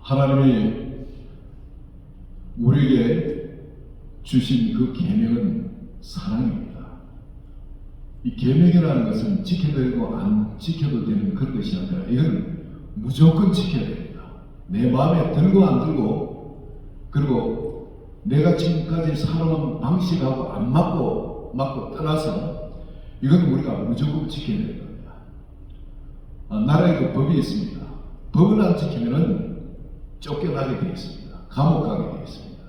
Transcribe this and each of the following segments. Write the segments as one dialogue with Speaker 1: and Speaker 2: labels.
Speaker 1: 하나님이 우리에게 주신 그 계명은 사랑입니다. 이 계명이라는 것은 지켜도 되고 안 지켜도 되는 그런 것이 아니라 이건 무조건 지켜야 됩니다. 내 마음에 들고 안 들고, 그리고 내가 지금까지 살아온 방식하고 안 맞고 떠나서 이건 우리가 무조건 지켜야 되는 겁니다. 나라에도 법이 있습니다. 법을 안 지키면은 쫓겨나게 되어 있습니다. 감옥 가게 되어 있습니다.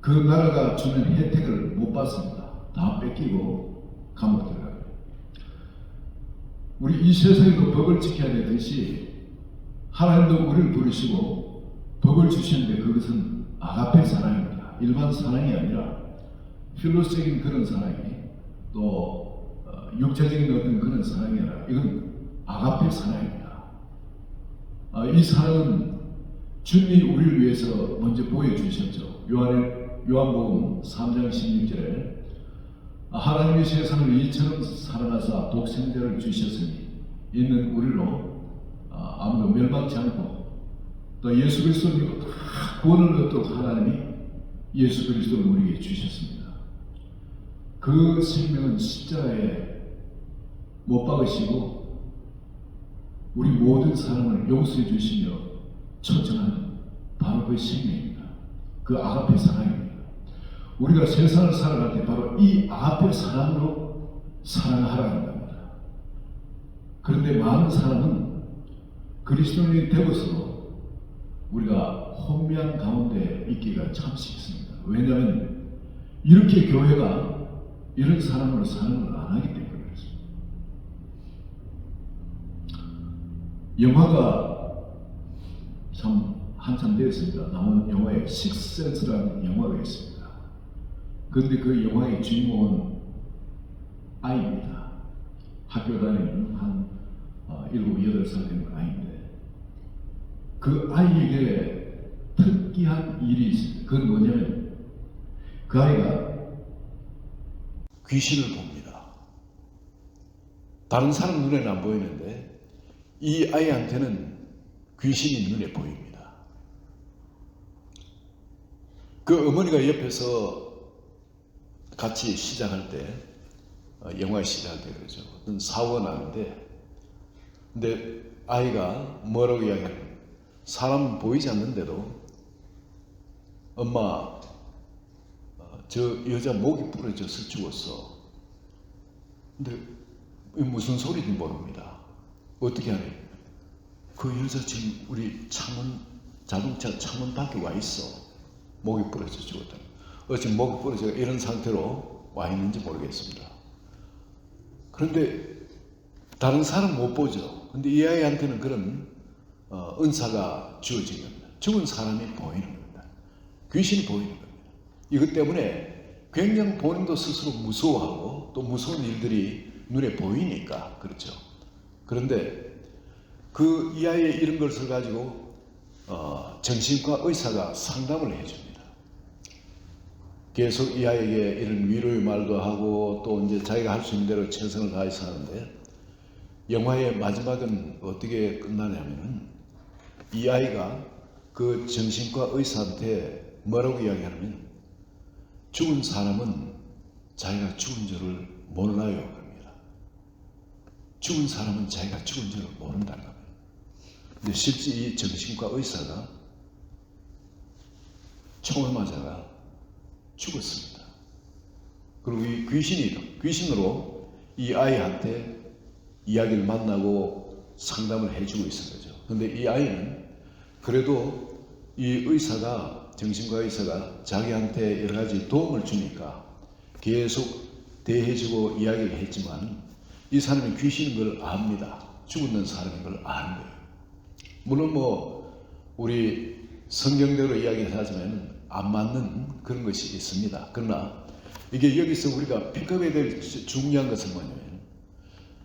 Speaker 1: 그 나라가 주는 혜택을 못 받습니다. 다 뺏기고 감옥 들어가요. 우리 이 세상에도 법을 지켜야 되듯이 하나님도 우리를 부르시고 법을 주시는데 그것은 아가페 사랑입니다. 일반 사랑이 아니라 필로적인 그런 사랑이 또 육체적인 어떤 그런 사랑이 아니라 이건 아가페 사랑입니다. 이 사랑은 주님이 우리를 위해서 먼저 보여주셨죠. 요한복음 3장 16절에 하나님이 세상을 이처럼 사랑하사 독생자를 주셨으니 이는 우리로 아무도 멸망치 않고 또 예수 그리스도를 믿고 다 구원을 얻도록 하나님이 예수 그리스도를 우리에게 주셨습니다. 그 생명은 십자가에 못 박으시고 우리 모든 사람을 용서해 주시며 초청한 바로 그 생명입니다. 그 아가페 사랑입니다. 우리가 세상을 살아갈 때 바로 이 아가페 사랑으로 사랑하라는 겁니다. 그런데 많은 사람은 그리스도인이 되고서도 우리가 혼미한 가운데 있기가 참 쉽습니다. 왜냐하면 이렇게 교회가 이런 사람으로 사는 걸 안 하기 때문에 그렇습니다. 영화가 참 한참 되었습니다. 나온 영화에 식스센스라는 영화가 있습니다. 그런데 그 영화의 주인공은 아이입니다. 학교 다니는 한 7, 8살 되는 아이인데 그 아이에게 특이한 일이 있습니다. 그건 뭐냐면 그 아이가 귀신을 봅니다. 다른 사람 눈에는 안 보이는데 이 아이한테는 귀신이 눈에 보입니다. 그 어머니가 옆에서 같이 시작할 때, 영화 시작할 때 그러죠. 사원 하는데, 근데 아이가 뭐라고 이야기하냐면, 사람 보이지 않는데도, 엄마, 저 여자 목이 부러져서 죽었어. 근데 무슨 소리인지 모릅니다. 어떻게 하냐? 그 여자 지금 우리 자동차 창문 밖에 와 있어. 목이 부러져 죽었다. 지금 목이 부러져 이런 상태로 와 있는지 모르겠습니다. 그런데 다른 사람 못 보죠. 근데 이 아이한테는 그런 은사가 주어진 겁니다. 죽은 사람이 보이는 겁니다. 귀신이 보이는 겁니다. 이것 때문에 굉장히 본인도 스스로 무서워하고 또 무서운 일들이 눈에 보이니까 그렇죠. 그런데 이 아이의 이런 것을 가지고 정신과 의사가 상담을 해줍니다. 계속 이 아이에게 이런 위로의 말도 하고 또 이제 자기가 할 수 있는 대로 최선을 다해서 하는데 영화의 마지막은 어떻게 끝나냐면은 이 아이가 그 정신과 의사한테 뭐라고 이야기하냐면 죽은 사람은 자기가 죽은 줄을 모르나요? 그럽니다. 죽은 사람은 자기가 죽은 줄을 모른다는 겁니다. 근데 실제 이 정신과 의사가 총을 맞아가 죽었습니다. 그리고 이 귀신으로 이 아이한테 이야기를 만나고 상담을 해주고 있는 거죠. 그런데 이 아이는 그래도 이 정신과 의사가 자기한테 여러 가지 도움을 주니까 계속 대해주고 이야기를 했지만 이 사람이 귀신인 걸 압니다. 죽은 사람인 걸 아는 거예요. 물론 우리 성경대로 이야기를 하자면 안 맞는 그런 것이 있습니다. 그러나 이게 여기서 우리가 픽업해야 될 중요한 것은 뭐냐면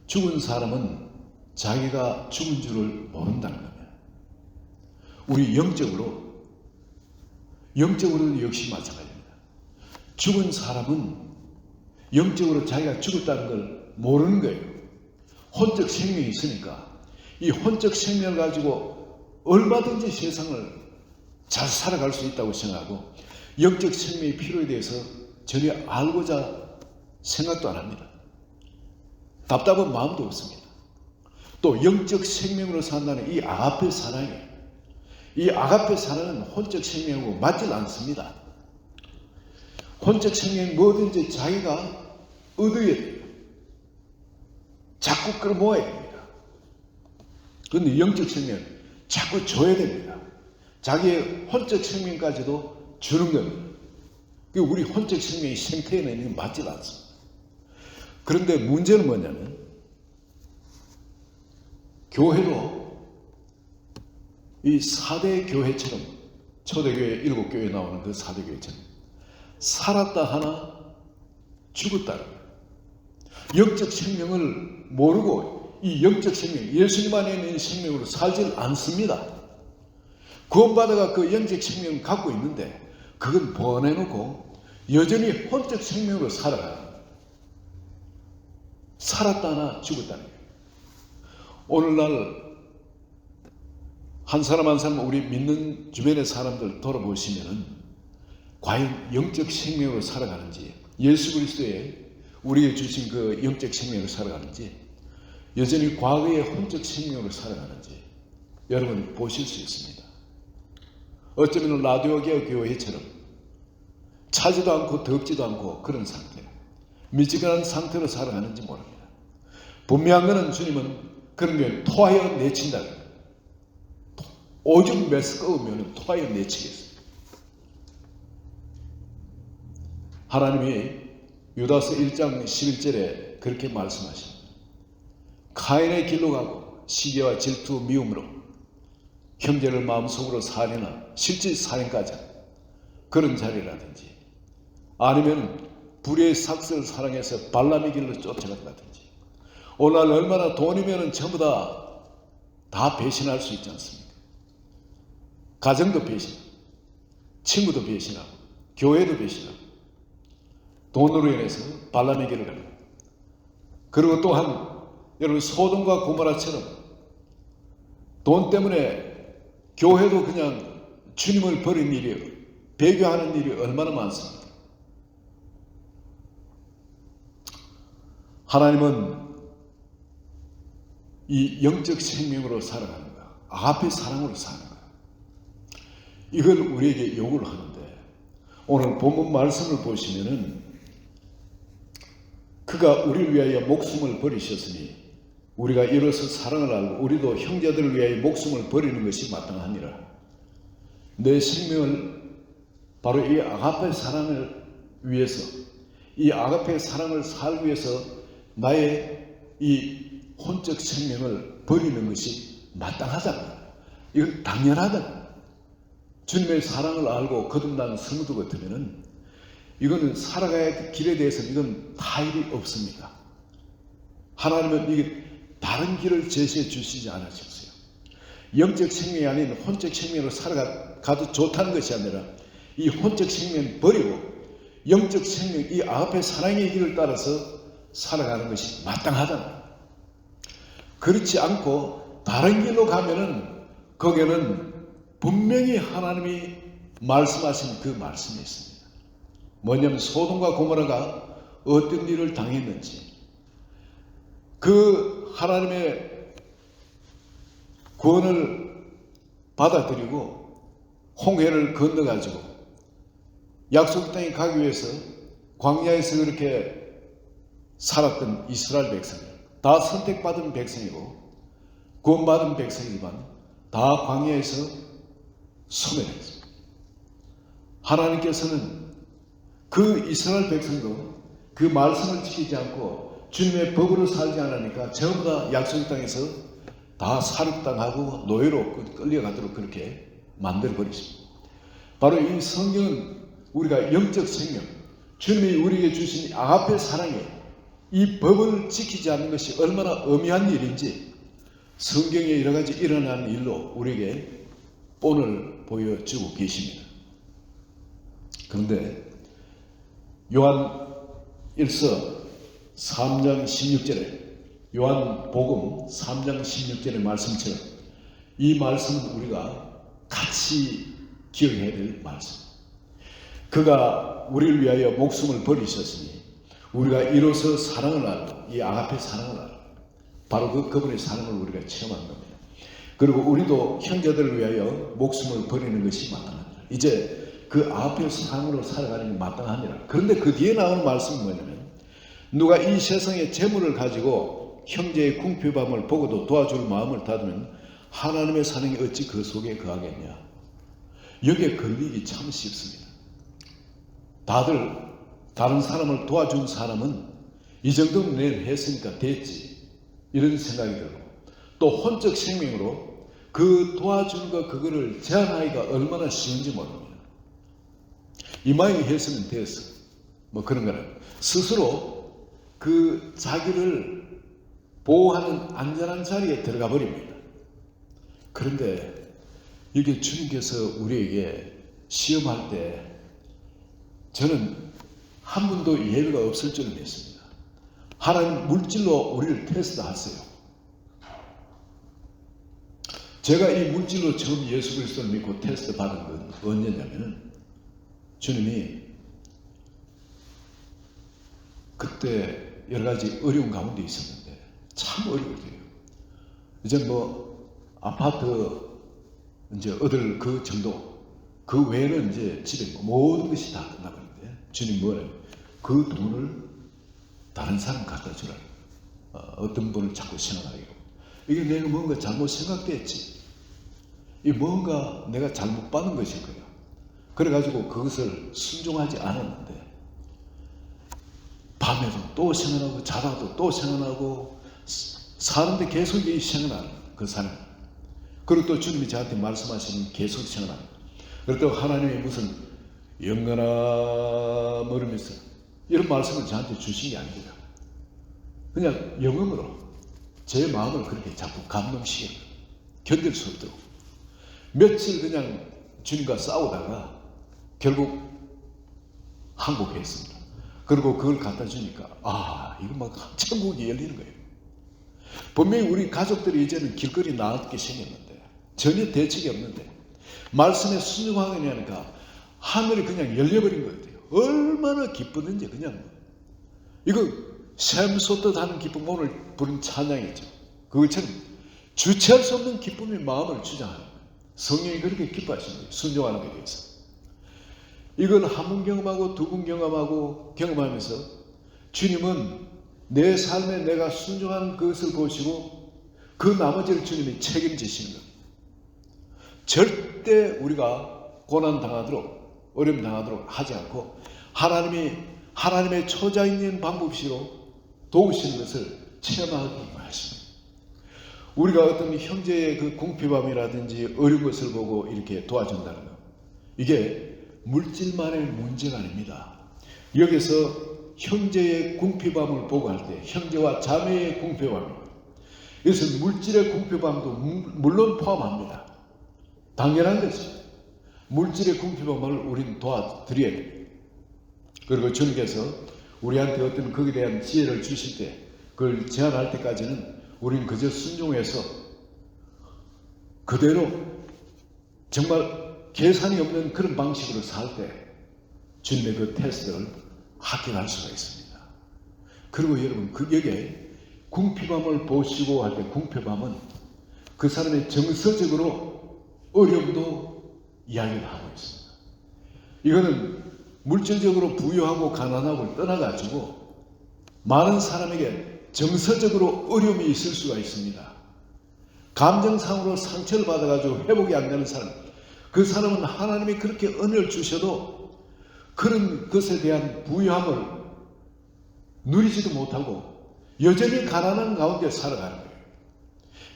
Speaker 1: 죽은 사람은 자기가 죽은 줄을 모른다는 겁니다. 우리 영적으로도 역시 마찬가지입니다. 죽은 사람은 영적으로 자기가 죽었다는 걸 모르는 거예요. 혼적 생명이 있으니까 이 혼적 생명을 가지고 얼마든지 세상을 잘 살아갈 수 있다고 생각하고 영적 생명의 필요에 대해서 전혀 알고자 생각도 안 합니다. 답답한 마음도 없습니다. 또 영적 생명으로 산다는 이 아가페 사랑이, 이 아가페 사랑은 혼적 생명하고 맞질 않습니다. 혼적 생명은 뭐든지 자기가 얻어야 됩니다. 자꾸 끌어모아야 됩니다. 그런데 영적 생명은 자꾸 줘야 됩니다. 자기의 혼적 생명까지도 주는 겁니다. 우리 혼적 생명의 생태에는 맞지 않습니다. 그런데 문제는 뭐냐면 교회도 이 4대 교회처럼 초대교회 7교회 나오는 그 4대 교회처럼 살았다 하나 죽었다 하나 영적 생명을 모르고 이 영적 생명, 예수님 안에 있는 생명으로 살질 않습니다. 구원받아가 그 영적 생명을 갖고 있는데 그건 보내놓고 여전히 혼적 생명으로 살아가요. 살았다나 죽었다는 거예요. 오늘날 한 사람 한 사람 우리 믿는 주변의 사람들 돌아보시면은 과연 영적 생명으로 살아가는지, 예수 그리스도의 우리에게 주신 그 영적 생명으로 살아가는지, 여전히 과거의 혼적 생명으로 살아가는지 여러분 보실 수 있습니다. 어쩌면 라디오기아 교회처럼 차지도 않고 덥지도 않고 그런 상태, 미지근한 상태로 살아가는지 모릅니다. 분명한 것은 주님은 그런 게 토하여 내친다. 오줌 매스 꺼우면 토하여 내치겠습니다. 하나님이 유다서 1장 11절에 그렇게 말씀하십니다. 카인의 길로 가고 시기와 질투 미움으로 형제를 마음속으로 살인하 실제 살인까지 그런 자리라든지, 아니면 불의의 삭스를 사랑해서 발람의 길로 쫓아간다든지, 오늘날 얼마나 돈이면 전부 다 배신할 수 있지 않습니까? 가정도 배신, 친구도 배신하고, 교회도 배신하고, 돈으로 인해서 발람의 길을 가고, 그리고 또한 여러분 소돔과 고모라처럼 돈 때문에 교회도 그냥 주님을 버린 일이, 배교하는 일이 얼마나 많습니까? 하나님은 이 영적 생명으로 살아가는 거야. 아가페 사랑으로 사는 거야. 이걸 우리에게 요구를 하는데, 오늘 본문 말씀을 보시면은 그가 우리를 위하여 목숨을 버리셨으니 우리가 이로써 사랑을 알고 우리도 형제들을 위하여 목숨을 버리는 것이 마땅하니라. 내 생명을 바로 이 아가페 사랑을 위해서, 이 아가페 사랑을 살기 위해서 나의 이 혼적 생명을 버리는 것이 마땅하다. 이건 당연하다. 주님의 사랑을 알고 거듭난 성도 같으면은 이거는 살아가야 할 길에 대해서는 이건 타협이 없습니다. 하나님은 이게 다른 길을 제시해 주시지 않으셨어요. 영적 생명이 아닌 혼적 생명으로 살아가도 좋다는 것이 아니라 이 혼적 생명을 버리고 영적 생명, 이 아가페 사랑의 길을 따라서 살아가는 것이 마땅하다. 그렇지 않고 다른 길로 가면은 거기에는 분명히 하나님이 말씀하신 그 말씀이 있습니다. 뭐냐면 소돔과 고모라가 어떤 일을 당했는지, 그 하나님의 구원을 받아들이고 홍해를 건너가지고 약속 땅에 가기 위해서 광야에서 그렇게 살았던 이스라엘 백성들, 다 선택받은 백성이고 구원받은 백성이지만 다 광야에서 소멸했습니다. 하나님께서는 그 이스라엘 백성도 그 말씀을 지키지 않고 주님의 법으로 살지 않으니까 전부 다 약속 땅에서 다 살육당하고 노예로 끌려가도록 그렇게 만들어버렸습니다. 바로 이 성경은 우리가 영적 생명, 주님이 우리에게 주신 아가페 사랑에 이 법을 지키지 않는 것이 얼마나 엄미한 일인지 성경에 여러 가지 일어난 일로 우리에게 본을 보여주고 계십니다. 그런데 요한 1서 3장 16절에, 요한복음 3장 16절의 말씀처럼
Speaker 2: 이 말씀은 우리가 같이 기억해야 될 말씀. 그가 우리를 위하여 목숨을 버리셨으니 우리가 이로써 사랑을 알고, 이 아가페 사랑을 알고, 바로 그분의 사랑을 우리가 체험한 겁니다. 그리고 우리도 형제들을 위하여 목숨을 버리는 것이 마땅합니다. 이제 그 아가페 사랑으로 살아가는 게 마땅합니다. 그런데 그 뒤에 나오는 말씀은 뭐냐면, 누가 이 세상의 재물을 가지고 형제의 궁핍함을 보고도 도와줄 마음을 닫으면 하나님의 사랑이 어찌 그 속에 거하겠냐. 여기에 걸리기 참 쉽습니다. 다들 다른 사람을 도와준 사람은 이 정도면 내일 했으니까 됐지, 이런 생각이 들고, 또 혼적 생명으로 그 도와주는 거 그거를 제한하기가 얼마나 쉬운지 모릅니다. 이마에 했으면 됐어, 뭐 그런 거는 스스로 그 자기를 보호하는 안전한 자리에 들어가 버립니다. 그런데 이게 주님께서 우리에게 시험할 때 저는 한 번도 예외가 없을 줄 믿습니다. 하나님 물질로 우리를 테스트하세요. 제가 이 물질로 처음 예수 그리스도를 믿고 테스트 받은 건 언제냐면, 주님이 그때 여러 가지 어려운 가운데 있었는데, 참 어려웠어요. 이제 뭐 아파트 이제 얻을 그 정도, 그 외에는 이제 집에 모든 것이 다 끝나버렸는데, 주님 뭐래? 그 돈을 다른 사람 갖다 주라. 어떤 분을 자꾸 생각하게. 이게 내가 뭔가 잘못 생각됐지. 이 뭔가 내가 잘못 받은 것일 거야. 그래가지고 그것을 순종하지 않았는데, 밤에도 또 생각나고 자다도 또 생각나고 사는데 계속 이 생각나는 그 사람. 그리고 또 주님이 저한테 말씀하시는 계속 생각납니다. 그리고 또 하나님의 무슨 영원하 모르면서 이런 말씀을 저한테 주신 게 아닙니다. 그냥 영음으로 제 마음을 그렇게 자꾸 감동시켜요. 견딜 수 없도록. 며칠 그냥 주님과 싸우다가 결국 항복했습니다. 그리고 그걸 갖다 주니까 이거 막 천국이 열리는 거예요. 분명히 우리 가족들이 이제는 길거리 나왔게 생겼는데, 전혀 대책이 없는데 말씀에 순종하느냐니까 하늘이 그냥 열려버린 것 같아요. 얼마나 기쁘는지. 그냥 이거 샘솟듯 하는 기쁨, 오늘 부른 찬양이죠. 그것처럼 주체할 수 없는 기쁨이 마음을 주장하는 거예요. 성령이 그렇게 기뻐하시는 거예요. 순종하는 것에 대해서. 이걸 한 번 경험하고 두 번 경험하고 경험하면서 주님은 내 삶에 내가 순종하는 그것을 보시고 그 나머지를 주님이 책임지시는 거예요. 절대 우리가 고난 당하도록, 어려움 당하도록 하지 않고 하나님의 초자연인 방법시로 도우시는 것을 체험하기 바랍니다. 우리가 어떤 형제의 그 궁핍함이라든지 어려운 것을 보고 이렇게 도와준다는 것, 이게 물질만의 문제가 아닙니다. 여기서 형제의 궁핍함을 보고 할 때 형제와 자매의 궁핍함입니다. 이것은 물질의 궁핍함도 물론 포함합니다. 당연한 것이죠. 물질의 궁핍함을 우리는 도와드려야 됩니다. 그리고 주님께서 우리한테 어떤 거기에 대한 지혜를 주실 때, 그걸 제한할 때까지는 우리는 그저 순종해서 그대로 정말 계산이 없는 그런 방식으로 살 때 주님의 그 테스트를 합격할 수가 있습니다. 그리고 여러분, 여기에 궁핍함을 보시고 할 때, 궁핍함은 그 사람의 정서적으로 어려움도 이야기를 하고 있습니다. 이거는 물질적으로 부유하고 가난하고 떠나가지고 많은 사람에게 정서적으로 어려움이 있을 수가 있습니다. 감정상으로 상처를 받아가지고 회복이 안 되는 사람, 그 사람은 하나님이 그렇게 은혜를 주셔도 그런 것에 대한 부유함을 누리지도 못하고 여전히 가난한 가운데 살아가는 거예요.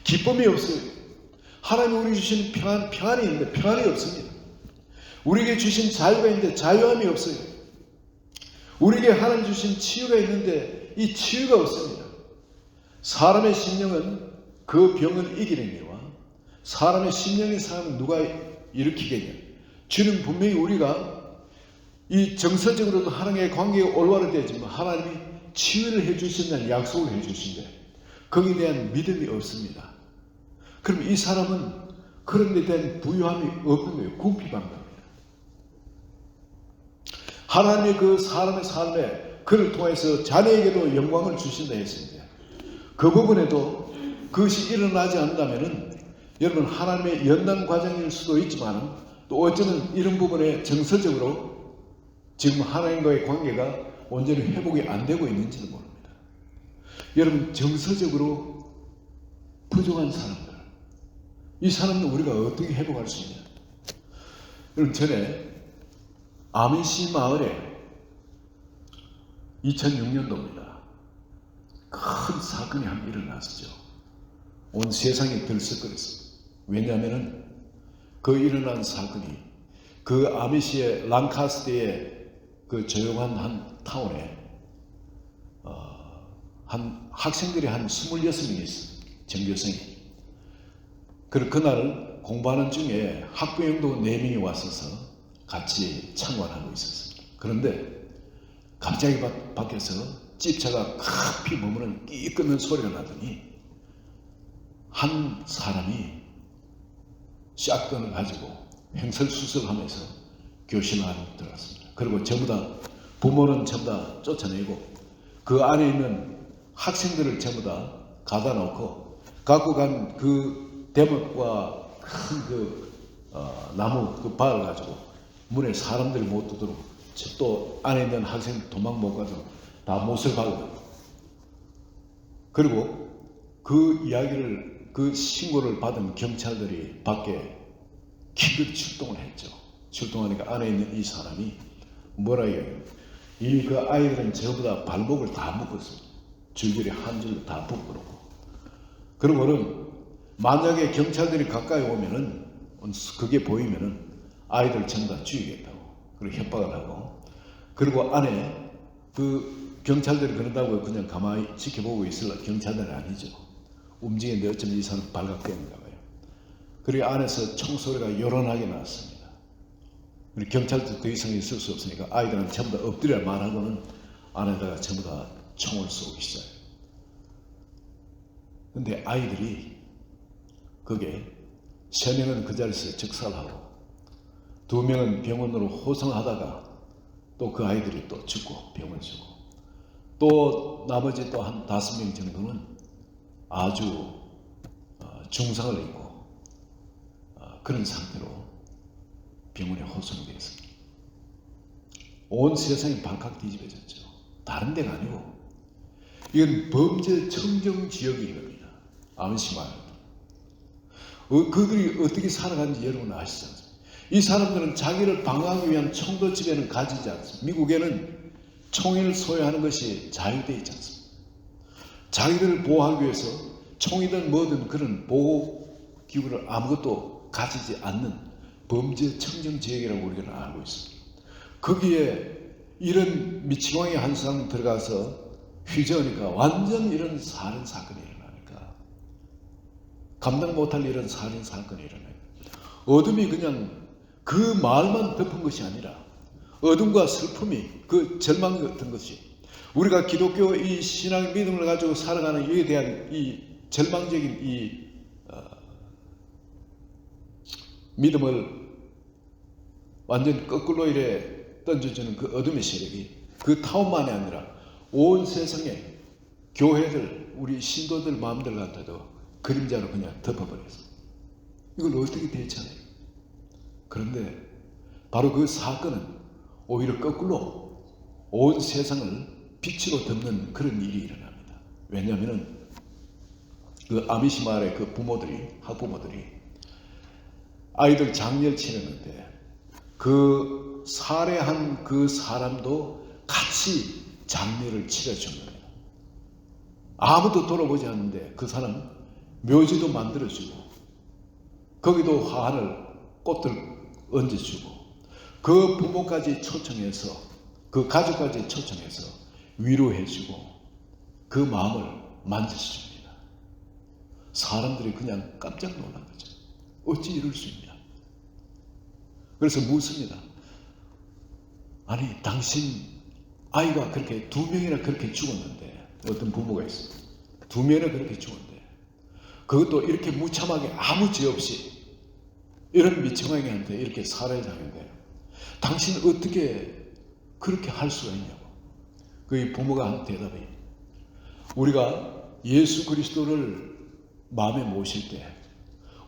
Speaker 2: 기쁨이 없어요. 하나님이 우리에게 주신 평안이 있는데 평안이 없습니다. 우리에게 주신 자유가 있는데 자유함이 없어요. 우리에게 하나님 주신 치유가 있는데 이 치유가 없습니다. 사람의 심령은 그 병을 이기느니와 사람의 심령인 사람은 누가 일으키겠냐. 주는 분명히 우리가 이 정서적으로도 하나님의 관계가 올바르되지만 하나님이 치유를 해주신다는 약속을 해주신데 거기에 대한 믿음이 없습니다. 그럼 이 사람은 그런 데 대한 부유함이 없는 거예요. 궁핍한 겁니다. 하나님이 그 사람의 삶에 그를 통해서 자녀에게도 영광을 주신다 했습니다. 그 부분에도 그것이 일어나지 않는다면 여러분 하나님의 연단 과정일 수도 있지만 또 어쩌면 이런 부분에 정서적으로 지금 하나님과의 관계가 온전히 회복이 안 되고 있는지도 모릅니다. 여러분 정서적으로 부족한 사람들, 이 사람은 우리가 어떻게 회복할 수 있냐? 여러분 전에 아미시 마을에 2006년도입니다. 큰 사건이 한 일어났었죠. 온 세상이 들썩거렸어요. 왜냐하면 그 일어난 사건이 그 아미시의 랑카스트의 그 조용한 한 타운에 한 학생들이 한 26명이 있어요. 전교생이. 그날 공부하는 중에 학부형도 4명이 왔어서 같이 참관하고 있었습니다. 그런데 갑자기 밖에서 집차가 커피 머무는 끼 끄는 소리가 나더니 한 사람이 샷건을 가지고 횡설수설하면서 교실 안에 들어갔습니다. 그리고 전부 다 부모는 전부 다 쫓아내고 그 안에 있는 학생들을 전부 다 가다 놓고 갖고 간 그 대목과 큰 그 나무 그 발을 가지고 문에 사람들이 못 들도록 또 안에 있는 학생 도망 못 가도록 다 못을 박고 그리고 그 이야기를 그 신고를 받은 경찰들이 밖에 기꺼이 출동을 했죠. 출동하니까 안에 있는 이 사람이 뭐라 해요? 이 그 아이들은 전부 다 발목을 다 묶었습니다. 줄줄이 한 줄로 다 묶어놓고. 그러고는 만약에 경찰들이 가까이 오면은 그게 보이면은 아이들 전부 다 죽이겠다고. 그리고 협박을 하고. 그리고 안에 그 경찰들이 그런다고 그냥 가만히 지켜보고 있을 경찰들은 아니죠. 움직이는데 어쩌면 이 사람 발각되는가 봐요. 그리고 안에서 총소리가 요란하게 났습니다. 우리 경찰도 더 이상 있을 수 없으니까 아이들은 전부 다 엎드려 말하고는 안에다가 전부 다 총을 쏘기 시작해요. 근데 아이들이 그게 3명은 그 자리에서 즉살하고 2명은 병원으로 호송하다가 또 그 아이들이 또 죽고 병원 죽고 또 나머지 또 한 5명 정도는 아주 중상을 입고 그런 상태로 병원에 호송되었습니다. 온 세상이 발칵 뒤집어졌죠. 다른 데가 아니고 이건 범죄 청정 지역인 겁니다. 아미시마을. 그들이 어떻게 살아가는지 여러분 아시지 않습니까? 이 사람들은 자기를 방어하기 위한 총도 집에는 가지지 않습니다. 미국에는 총을 소유하는 것이 자유되어 있지 않습니다. 자기들을 보호하기 위해서 총이든 뭐든 그런 보호기구를 아무것도 가지지 않는 범죄 청정 지역이라고 우리가 알고 있습니다. 거기에 이런 미치광이 한 사람 들어가서 휘저으니까 완전 이런 살인 사건이 일어나니까 감당 못할 이런 살인 사건이 일어나요. 어둠이 그냥 그 마을만 덮은 것이 아니라 어둠과 슬픔이 그 절망 같은 것이 우리가 기독교 이 신앙 믿음을 가지고 살아가는 이에 대한 이 절망적인 이 믿음을 완전 거꾸로 이래 던져주는 그 어둠의 세력이 그 타운만이 아니라 온 세상에 교회들 우리 신도들 마음들 같아도 그림자로 그냥 덮어버렸어. 이걸 어떻게 대처해요? 그런데 바로 그 사건은 오히려 거꾸로 온 세상을 빛으로 덮는 그런 일이 일어납니다. 왜냐하면 그 아미시 마을의 그 부모들이 학부모들이 아이들 장례를 치르는데 그 살해한 그 사람도 같이 장례를 치러준 겁니다. 아무도 돌아보지 않는데 그 사람 묘지도 만들어주고 거기도 화환을 꽃들 얹어주고 그 부모까지 초청해서 그 가족까지 초청해서 위로해주고 그 마음을 만져줍니다. 사람들이 그냥 깜짝 놀란 거죠. 어찌 이럴 수 있냐. 그래서 묻습니다. 아니 당신 아이가 그렇게 2명이나 그렇게 죽었는데 어떤 부모가 있어요. 2명이나 그렇게 죽었는데 그것도 이렇게 무참하게 아무 죄 없이 이런 미청아이한테 이렇게 살해를 당했는데 당신 어떻게 그렇게 할 수가 있냐고. 그 부모가 한 대답이, 우리가 예수 그리스도를 마음에 모실 때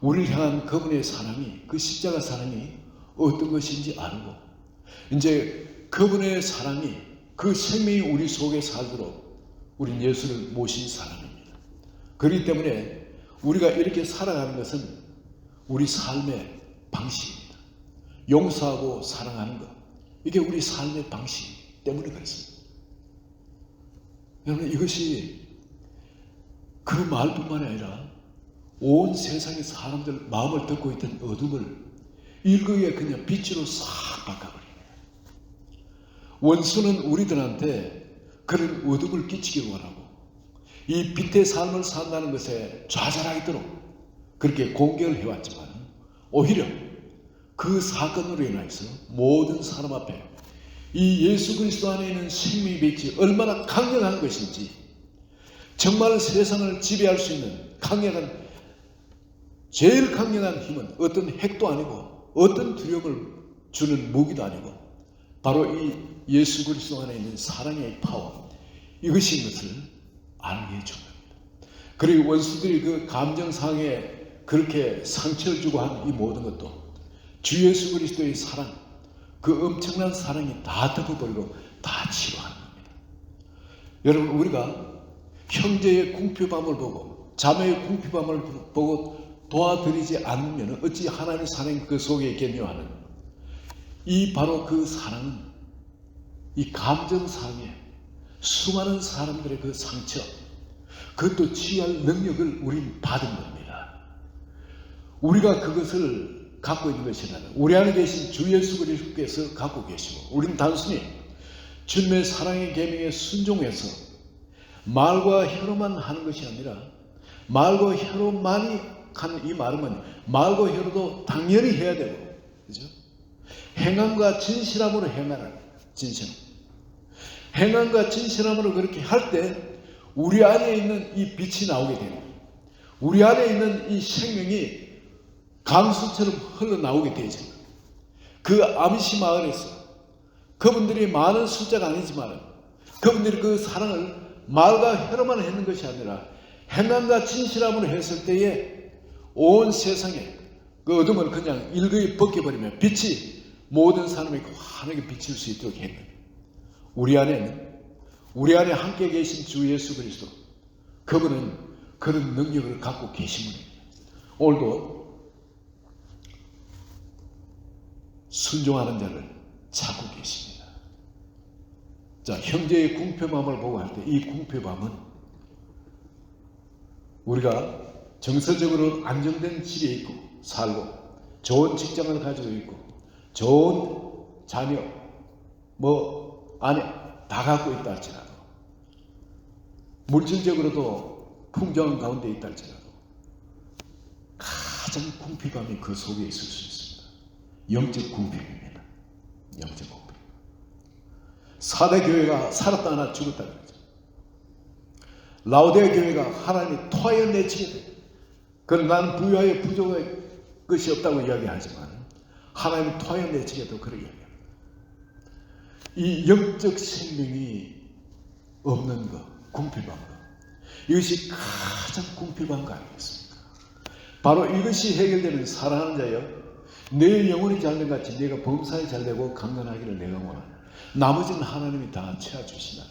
Speaker 2: 우리를 향한 그분의 사랑이, 그 십자가 사랑이 어떤 것인지 알고 이제 그분의 사랑이, 그 생명이 우리 속에 살도록 우린 예수를 모신 사람입니다. 그렇기 때문에 우리가 이렇게 살아가는 것은 우리 삶의 방식입니다. 용서하고 사랑하는 것, 이게 우리 삶의 방식 때문에 그렇습니다. 여러분, 이것이 그 말뿐만 아니라 온 세상의 사람들 마음을 덮고 있던 어둠을 일거에 그냥 빛으로 싹 바꿔버립니다. 원수는 우리들한테 그런 어둠을 끼치기를 원하고 이 빛의 삶을 산다는 것에 좌절하도록 그렇게 공격을 해왔지만 오히려 그 사건으로 인해서 모든 사람 앞에 이 예수 그리스도 안에 있는 생명의 빛이 얼마나 강력한 것인지, 정말 세상을 지배할 수 있는 강력한, 제일 강력한 힘은 어떤 핵도 아니고 어떤 두려움을 주는 무기도 아니고 바로 이 예수 그리스도 안에 있는 사랑의 파워, 이것인 것을 알게 해준 겁니다. 그리고 원수들이 그 감정상에 그렇게 상처를 주고 한 이 모든 것도 주 예수 그리스도의 사랑, 그 엄청난 사랑이 다 덮어버리고 다 치료하는 겁니다. 여러분, 우리가 형제의 궁핍함을 보고 자매의 궁핍함을 보고 도와드리지 않으면 어찌 하나님의 사랑이 그 속에 있겠냐 하는, 이 바로 그 사랑은 이 감정상에 수많은 사람들의 그 상처, 그것도 치유할 능력을 우린 받은 겁니다. 우리가 그것을 갖고 있는 것이 아니라 우리 안에 계신 주 예수 그리스도께서 갖고 계시고, 우리는 단순히 주님의 사랑의 계명에 순종해서 말과 혀로만 하는 것이 아니라, 말과 혀로만이 하는 이 말은 말과 혀로도 당연히 해야 되고, 그죠? 행함과 진실함으로 행하라. 진실함. 행함과 진실함으로 그렇게 할 때 우리 안에 있는 이 빛이 나오게 되고, 우리 안에 있는 이 생명이 강수처럼 흘러나오게 되죠. 그 아미시 마을에서 그분들이 많은 숫자가 아니지만 그분들이 그 사랑을 말과 혀로만 했는 것이 아니라 행함과 진실함으로 했을 때에 온 세상에 그 어둠을 그냥 일거에 벗겨버리면 빛이 모든 사람이 환하게 비칠 수 있도록 했는, 우리 안에 함께 계신 주 예수 그리스도, 그분은 그런 능력을 갖고 계신 분입니다. 오늘도 순종하는 자를 찾고 계십니다. 자, 형제의 궁핍함을 보고 할 때 이 궁핍함은 우리가 정서적으로 안정된 집에 있고 살고 좋은 직장을 가지고 있고 좋은 자녀 아내 다 갖고 있다 할지라도, 물질적으로도 풍성한 가운데 있다 할지라도 가장 궁핍함이 그 속에 있을 수 있습니다. 영적 궁핍입니다. 영적 궁핍. 사대 교회가 살았다 하나 죽었다 그러죠. 라오디아 교회가 하나님이 토하여 내치게 돼. 그건 나는 부유하여 부족할 것이 없다고 이야기하지만 하나님이 토하여 내치게도 그렇게 이야기합니다. 이 영적 생명이 없는 것, 궁핍한 것, 이것이 가장 궁핍한 거 아니겠습니까? 바로 이것이 해결되면 사랑하는 자여, 내 영혼이 잘된 같이 내가 범사에 잘되고 강건하기를 내가 원하노라. 나머지는 하나님이 다 채워주시나.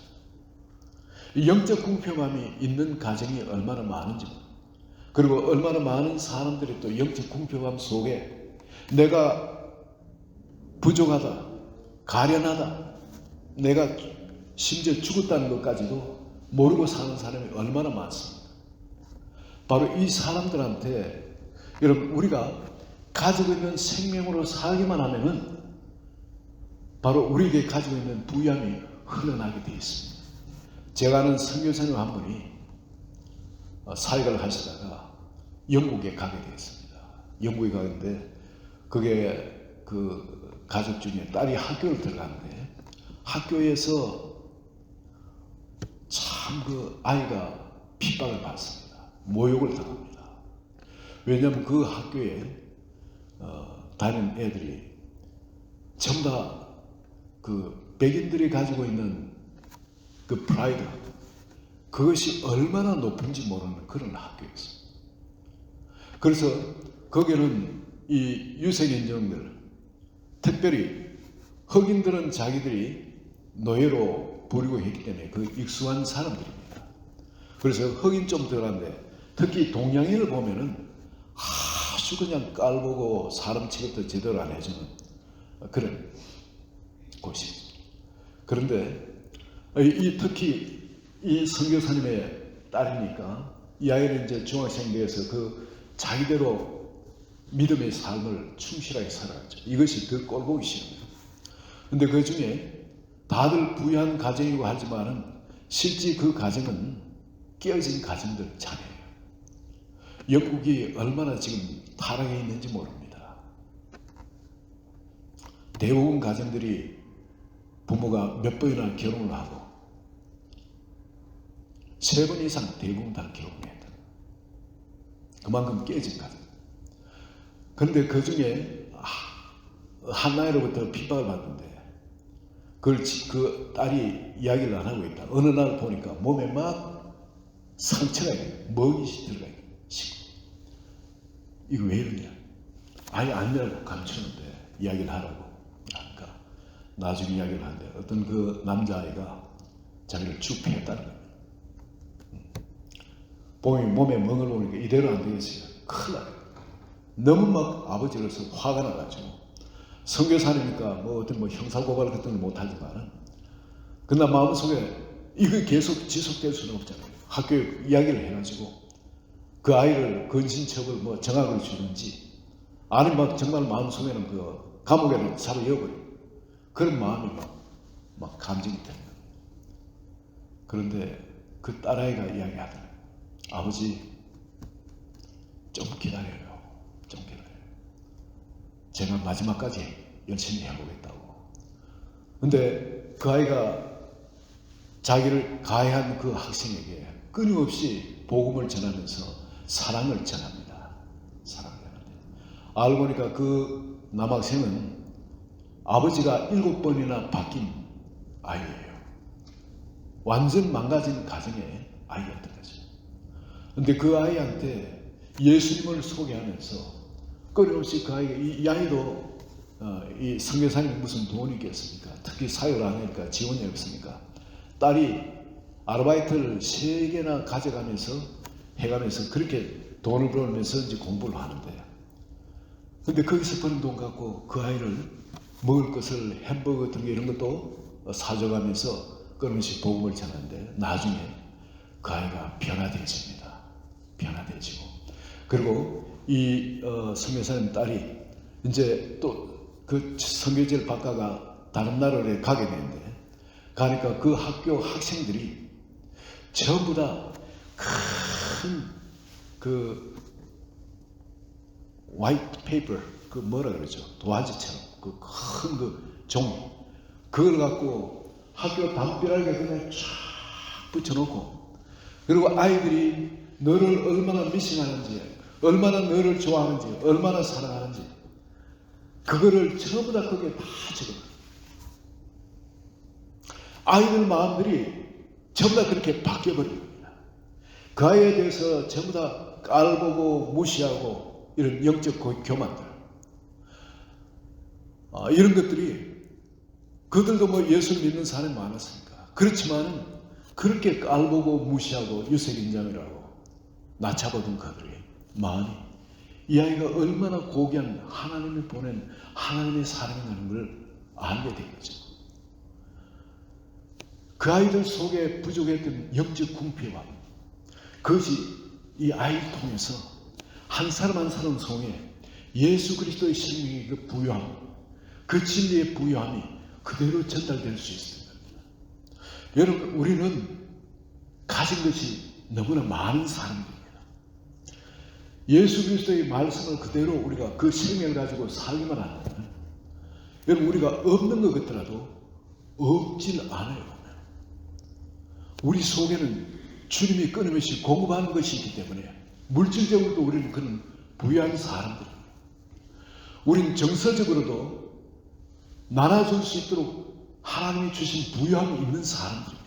Speaker 2: 영적 궁핍함이 있는 가정이 얼마나 많은지, 그리고 얼마나 많은 사람들이 또 영적 궁핍함 속에 내가 부족하다, 가련하다, 내가 심지어 죽었다는 것까지도 모르고 사는 사람이 얼마나 많습니다. 바로 이 사람들한테 여러분, 우리가 가지고 있는 생명으로 살기만 하면은 바로 우리에게 가지고 있는 부유함이 흘러나게 되어 있습니다. 제가 아는 선교사님 한 분이 사역을 하시다가 영국에 가게 되었습니다. 영국에 가는데 그게 그 가족 중에 딸이 학교를 들어가는데 학교에서 참 그 아이가 핍박을 받습니다. 모욕을 당합니다. 왜냐하면 그 학교에 다니는 애들이 전부 다 그 백인들이 가지고 있는 그 프라이드, 그것이 얼마나 높은지 모르는 그런 학교였어요. 그래서 거기는 이 유색인종들, 특별히 흑인들은 자기들이 노예로 부리고 했기 때문에 그 익숙한 사람들입니다. 그래서 흑인 좀 덜한데 특히 동양인을 보면은 아주 그냥 깔보고 사람 취급도 제대로 안 해주는 그런 곳입니다. 그런데 특히 이 선교사님의 딸이니까 이 아이는 이제 중학생 돼서 그 자기대로 믿음의 삶을 충실하게 살아갔죠. 이것이 더 꼴보기 싫어요. 근데 그 중에 다들 부유한 가정이고 하지만은 실제 그 가정은 깨어진 가정들 자녀예요. 영국이 얼마나 지금 타락해 있는지 모릅니다. 대부분 가정들이 부모가 몇 번이나 결혼을 하고 3번 이상 대부분 다 결혼했다. 그만큼 깨진 가정. 그런데 그 중에 한나이로부터 핍박을 받는데 그걸 그 딸이 이야기를 안 하고 있다. 어느 날 보니까 몸에 막 상처가 있는, 먹이 들어가 있는 식구. 이거 왜 이러냐? 아예 아니라고 감추는데 이야기를 하라고. 그러니까 나중에 이야기를 하는데 어떤 그 남자아이가 자기를 쭉 패했다는 거예요. 몸에 멍을 오니까 이대로 안 되겠어요. 큰일 나요. 너무 막 아버지로서 화가 나가지고 선교사니까 뭐 어떤 형사고발 같은 걸 못하지만은 그러나 마음속에 이거 계속 지속될 수는 없잖아요. 학교에 이야기를 해가지고 그 아이를 근신처벌 정학을 주는지 아니면 막 정말 마음속에는 그 감옥에는 사로 이어버리고 그런 마음이 막 감정이 되는 거예요. 그런데 그 딸아이가 이야기하더라고요. 아버지 좀 기다려요. 좀 기다려요. 제가 마지막까지 열심히 해보겠다고. 근데 그 아이가 자기를 가해한 그 학생에게 끊임없이 복음을 전하면서 사랑을 전합니다. 사랑을 전합니다. 알고 보니까 그 남학생은 아버지가 7번이나 바뀐 아이예요. 완전 망가진 가정의 아이였던 거죠. 근데 그 아이한테 예수님을 소개하면서 끊임없이 그 아이가 이 아이도 이 선교사님 무슨 돈이 있겠습니까? 특히 사회를 안 하니까 지원이 없으니까 딸이 아르바이트를 3개나 가져가면서 해가면서 그렇게 돈을 벌면서 이제 공부를 하는데 근데 거기서 버는 돈 갖고 그 아이를 먹을 것을 햄버거 같은 게 이런 것도 사줘가면서 끊임없이 복음을 전하는데 나중에 그 아이가 변화되어집니다. 변화되어지고 그리고 이 선교사님 딸이 이제 또 그 선교지를 바꿔가 다른 나라에 가게 되는데 가니까 그 학교 학생들이 전부 다 큰 그 화이트 페이퍼 그 뭐라 그러죠? 도화지처럼 그 큰 그 종이 그걸 갖고 학교 담벼락에 그냥 쫙 붙여놓고 그리고 아이들이 너를 얼마나 미싱하는지 얼마나 너를 좋아하는지 얼마나 사랑하는지 그거를 전부 다 거기에 다 적어요. 아이들 마음들이 전부 다 그렇게 바뀌어버린 겁니다. 그 아이에 대해서 전부 다 깔보고 무시하고 이런 영적 교만들 이런 것들이 그들도 뭐 예수를 믿는 사람이 많았으니까 그렇지만은 그렇게 깔보고 무시하고 유색인종이라고 낮춰보던 그들이 마음이 이 아이가 얼마나 고귀한 하나님이 보낸 하나님의 사람이라는 걸 알게 된 거죠. 그 아이들 속에 부족했던 영적 궁핍함 그것이 이 아이를 통해서 한 사람 한 사람 속에 예수 그리스도의 생명의 그 부유함 그 진리의 부유함이 그대로 전달될 수 있습니다. 여러분 우리는 가진 것이 너무나 많은 사람들입니다. 예수 그리스도의 말씀을 그대로 우리가 그 생명을 가지고 살기만 한다면 여러분 우리가 없는 것 같더라도 없질 않아요. 우리 속에는 주님이 끊임없이 공급하는 것이 있기 때문에 물질적으로도 우리는 그런 부유한 사람들입니다. 우린 정서적으로도 나눠줄 수 있도록 하나님이 주신 부유함이 있는 사람들입니다.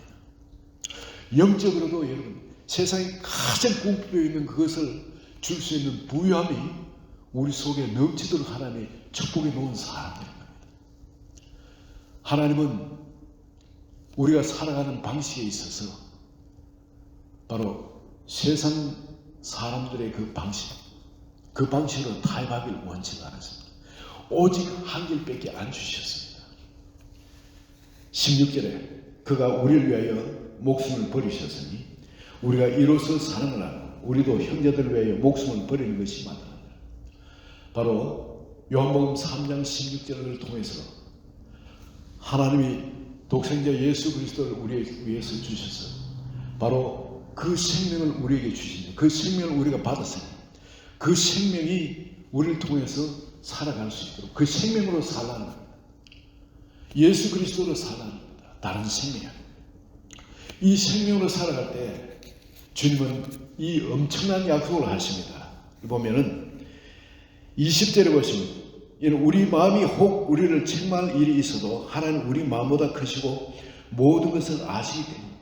Speaker 2: 영적으로도 여러분 세상에 가장 꿈꾸고 있는 그것을 줄 수 있는 부유함이 우리 속에 넘치도록 하나님이 축복해 놓은 사람들입니다. 하나님은 우리가 살아가는 방식에 있어서 바로 세상 사람들의 그 방식으로 타협하기를 원치 않았습니다. 오직 한 길밖에 안 주셨습니다. 16절에 그가 우리를 위하여 목숨을 버리셨으니 우리가 이로써 사랑을 하고 우리도 형제들을 위하여 목숨을 버리는 것이 맞다. 바로 요한복음 3장 16절을 통해서 하나님이 독생자 예수 그리스도를 우리 위해서 주셔서 바로 그 생명을 우리에게 주십니다. 그 생명을 우리가 받았어요. 그 생명이 우리를 통해서 살아갈 수 있도록 그 생명으로 살라는 겁니다. 예수 그리스도로 살라는 겁니다. 다른 생명. 이 생명으로 살아갈 때 주님은 이 엄청난 약속을 하십니다. 보면은 20절에 보시면 우리 마음이 혹 우리를 책망할 일이 있어도 하나님 우리 마음보다 크시고 모든 것을 아시기 때문에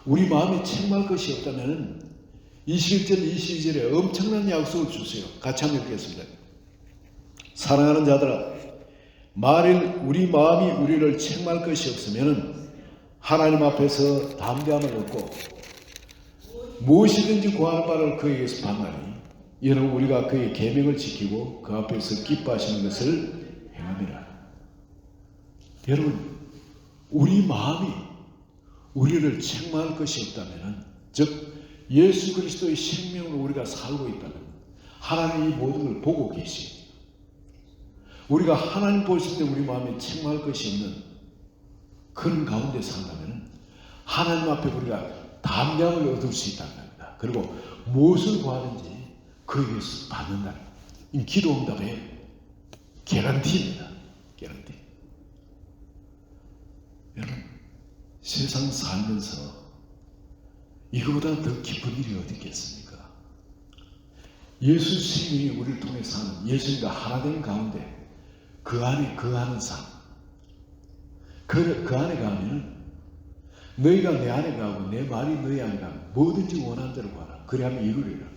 Speaker 2: 우리 마음이 책망할 것이 없다면 21절 22절에 엄청난 약속을 주세요. 같이 한번 읽겠습니다. 사랑하는 자들아 만일 우리 마음이 우리를 책망할 것이 없으면 하나님 앞에서 담대함을 얻고 무엇이든지 구하는 바를 그에게서 받나니 이는 우리가 그의 계명을 지키고 그 앞에서 기뻐하시는 것을 행함이라. 여러분 우리 마음이 우리를 책망할 것이 없다면 즉 예수 그리스도의 생명으로 우리가 살고 있다면 하나님이 모든 걸 보고 계십니다. 우리가 하나님 보실 때 우리 마음에 책망할 것이 없는 그런 가운데 산다면 하나님 앞에 우리가 담량을 얻을 수 있다는 겁니다. 그리고 무엇을 구하든지 그에게서 받는다는 겁니다. 이 기도 응답의 개런티입니다. 개런티. 여러분 세상 살면서 이거보다 더 기쁜 일이 어디 있겠습니까? 예수 생명이 우리를 통해 사는 예수님과 하나 된 가운데 그 안에 거하는 삶. 그 안에 가면 너희가 내 안에 가고 내 말이 너희 안에 가면 뭐든지 원하는 대로 구하라. 그래야만 이루리라.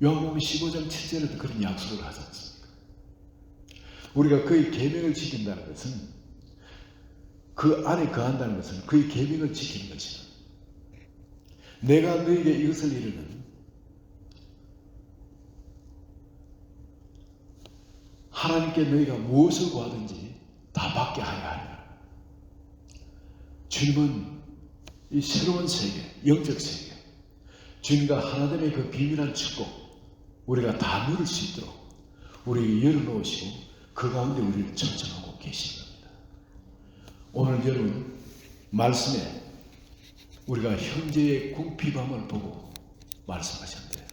Speaker 2: 요한복음 15장 7절에도 그런 약속을 하지 않습니까? 우리가 그의 계명을 지킨다는 것은 그 안에 거한다는 것은 그의 계명을 지키는 것이다. 내가 너희에게 이것을 이르는 하나님께 너희가 무엇을 구하든지 다 받게 하려 하리라. 주님은 이 새로운 세계, 영적 세계, 주님과 하나됨의 그 비밀한 축복 우리가 다 누릴 수 있도록 우리에게 열어놓으시고 그 가운데 우리를 천천하고 계신 겁니다. 오늘 여러분 말씀에 우리가 현재의 궁핍함을 보고 말씀하셨는데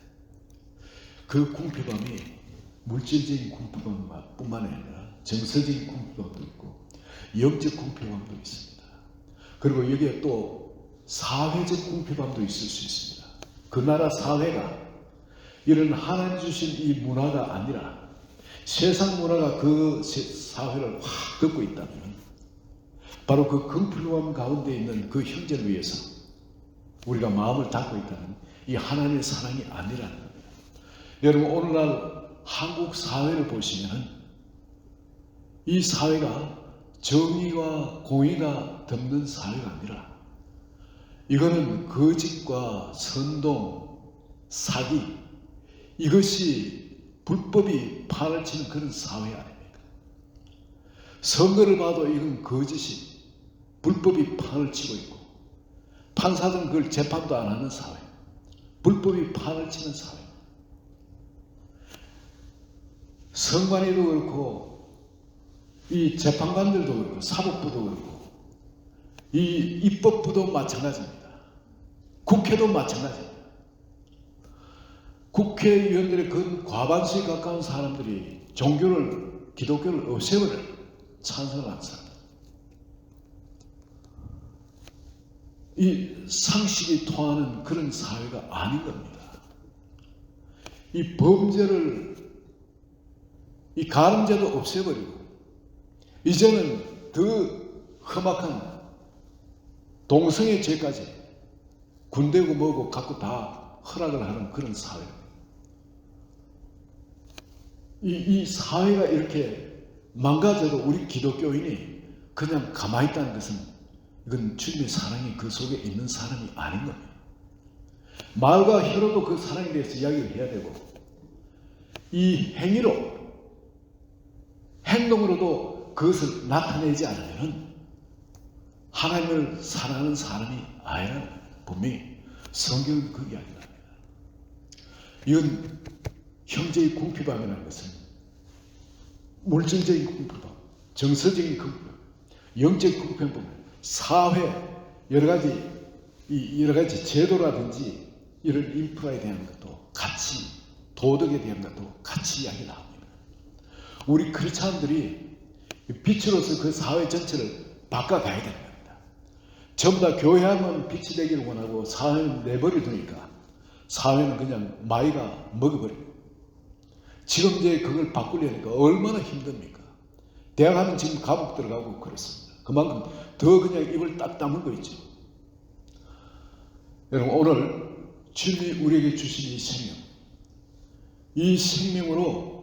Speaker 2: 그 궁핍함이 물질적인 궁핍함뿐만 아니라 정서적인 궁핍함도 있고 영적 궁핍함도 있습니다. 그리고 여기에 또 사회적 궁핍함도 있을 수 있습니다. 그 나라 사회가 이런 하나님 주신 이 문화가 아니라 세상 문화가 그 사회를 확 덮고 있다면 바로 그 궁핍함 가운데 있는 그 형제를 위해서 우리가 마음을 닫고 있다는 이 하나님의 사랑이 아니라는 겁니다. 여러분 오늘날 한국 사회를 보시면 이 사회가 정의와 공의가 덮는 사회가 아니라 이거는 거짓과 선동, 사기 이것이 불법이 판을 치는 그런 사회 아닙니까? 선거를 봐도 이건 거짓이 불법이 판을 치고 있고 판사들은 그걸 재판도 안 하는 사회, 불법이 판을 치는 사회. 선관위도 그렇고 이 재판관들도 그렇고 사법부도 그렇고 이 입법부도 마찬가지입니다. 국회도 마찬가지입니다. 국회의원들의 그 과반수에 가까운 사람들이 종교를 기독교를 없애버릴 찬성을 한 사람. 이 상식이 통하는 그런 사회가 아닌 겁니다. 이 범죄를 이 가늠죄도 없애버리고 이제는 더 험악한 동성애 죄까지 군대고 뭐고 갖고 다 허락을 하는 그런 사회. 이 사회가 이렇게 망가져도 우리 기독교인이 그냥 가만히 있다는 것은 이건 주님의 사랑이 그 속에 있는 사람이 아닌 겁니다. 말과 혀로도 그 사랑에 대해서 이야기를 해야 되고 이 행위로 행동으로도 그것을 나타내지 않으면 하나님을 사랑하는 사람이 아니라는 분명히 성경은 그 이야기를 합니다. 이건 형제의 궁핍함이라는 것은 물질적인 궁핍함, 정서적인 궁핍함, 영적 궁핍함, 사회 여러 가지 제도라든지 이런 인프라에 대한 것도 같이 도덕에 대한 것도 같이 이야기를 합니다. 우리 크리스찬들이 빛으로서 그 사회 전체를 바꿔가야 되는 겁니다. 전부 다 교회하면 빛이 되기를 원하고 사회는 내버려 두니까 사회는 그냥 마이가 먹어버리고 지금 이제 그걸 바꾸려니까 얼마나 힘듭니까? 대학 가면 지금 감옥 들어가고 그렇습니다. 그만큼 더 그냥 입을 딱 다물고 있죠. 여러분 오늘 주님이 우리에게 주신 이 생명으로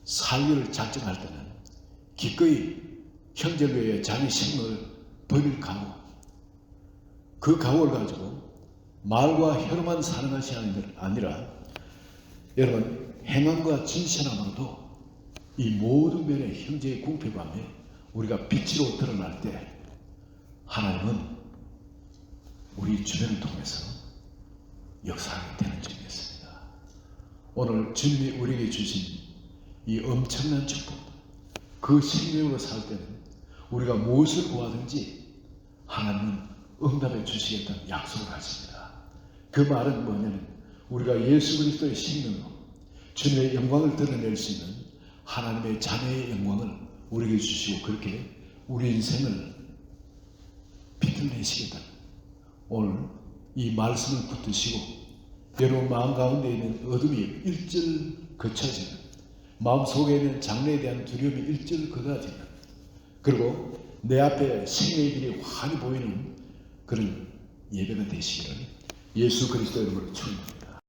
Speaker 2: 살기를 작정할 때는 기꺼이 형제를 위해 자기 생명을 버릴 각오, 그 각오를 가지고 말과 혀로만 사는 것이 아니라 여러분 행함과 진실함으로도 이 모든 면의 형제의 궁핍함에 우리가 빛으로 드러날 때 하나님은 우리 주변을 통해서 역사하게 되는 점이 있습니다. 오늘 주님이 우리에게 주신 이 엄청난 축복, 그 생명으로 살 때는 우리가 무엇을 구하든지 하나님은 응답해 주시겠다는 약속을 하십니다. 그 말은 뭐냐면 우리가 예수 그리스도의 생명으로 주님의 영광을 드러낼 수 있는 하나님의 자녀의 영광을 우리에게 주시고 그렇게 우리 인생을 빛내시겠다. 오늘 이 말씀을 붙드시고 여러분 마음 가운데 있는 어둠이 일절 거쳐지는, 마음속에 있는 장래에 대한 두려움이 일절 거다지는, 그리고 내 앞에 생명의 길이 환히 보이는 그런 예배가 되시기를 예수 그리스도 이름으로 축원합니다.